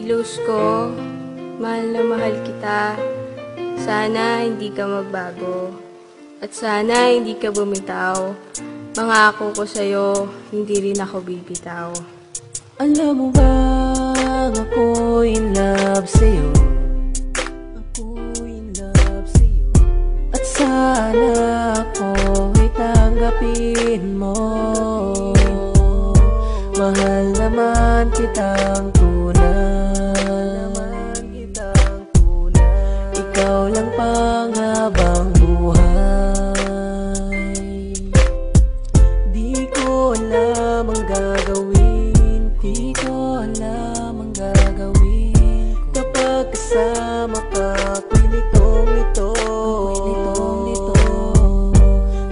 Luz ko, mahal na mahal kita. Sana hindi ka magbago. At sana hindi ka bumitaw. Mangako ko sa'yo, hindi rin ako bibitaw. Alam mo ba, ako in love sa'yo. Ako in love sa'yo. At sana ako'y tanggapin mo. Mahal naman kitang ikaw lang panghabang buhay. Di ko alam ang gagawin, di ko alam ang gagawin kapag kasama ka, ako'y litong-lito.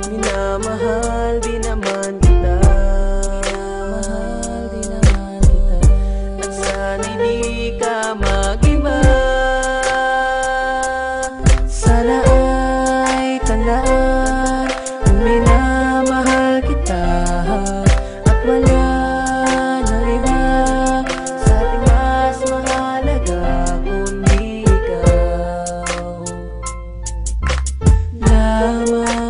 Minamahal di naman kita, at sana'y di ka mag-iba. Sana ay tandaan kung minamahal kita, at wala nang iba sa ating mas mahalaga kundi ikaw lamang.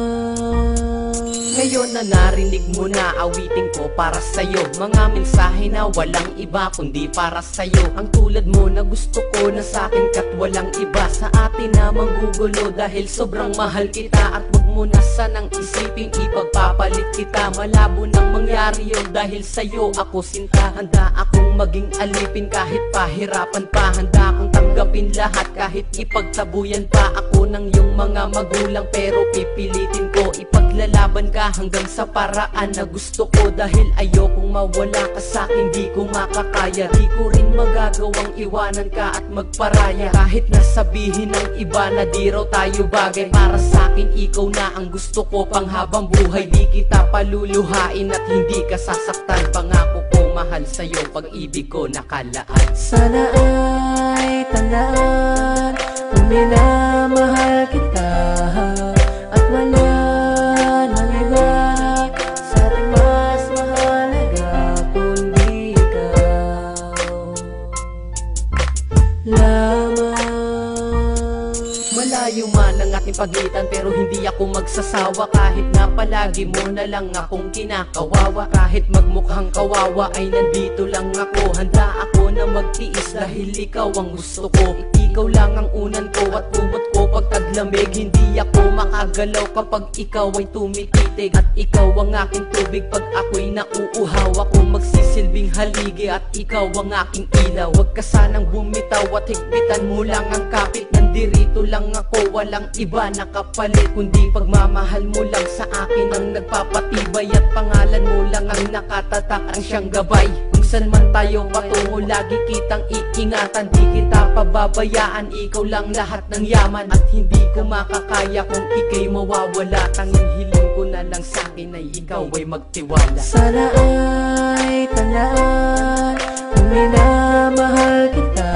Ngayon na narinig mo na awitin ko para sa'yo, mga mensahe na walang iba kundi para sa'yo. Ang tulad mo na gusto ko na sa'kin kat walang iba sa atin na manggugulo dahil sobrang mahal kita. At wag mo na sanang isipin ipagpapalit kita, malabo nang mangyari yun dahil sa'yo ako sinta. Handa akong maging alipin kahit pahirapan pa, handa akong tanggapin lahat kahit ipagtabuyan pa ako ng iyong mga magulang. Pero pipilitin ko ipaglalaban ka hanggang sa paraan na gusto ko, dahil ayokong mawala ka sa'kin, di ko makakaya. Di ko rin magagawang iwanan ka at magparaya, kahit nasabihin ng iba na di raw tayo bagay. Para sa'kin ikaw na ang gusto ko panghabang buhay, di kita paluluhain at hindi ka sasaktan. Pangako ko mahal sa'yo, pag-ibig ko nakalaan. Sana ay tandaan kung minamahal kita, at wala nang iba sa ating mas mahalaga kundi ikaw lamang. Malayo man ang ating pagitan pero hindi ako magsasawa, kahit na palagi mo na lang akong kinakawawa. Kahit magmukhang kawawa ay nandito lang ako, handa ako na magtiis dahil ikaw ang gusto ko. Ikaw lang ang unan ko at kumot ko pag taglamig. Hindi ako makagalaw kapag ikaw ay tumititig, at ikaw ang aking tubig pag ako'y nauuhaw. Ako magsisilbing haligi at ikaw ang aking ilaw. Huwag ka sanang bumitaw at higpitan mo lang ang kapit. Nandirito lang ako, walang iba nakapalit kundi pagmamahal mo lang sa akin ang nagpapatibay, at pangalan mo lang ang nakatatak ang siyang gabay. Kung saan man tayo patungo lagi kitang iingatan, di kita pababayaan. Ikaw lang lahat ng yaman at hindi ko makakaya kung ika'y mawawala. Tanging hiling ko na lang sa'kin ay ikaw ay magtiwala. Sana ay tandaan kung minamahal kita,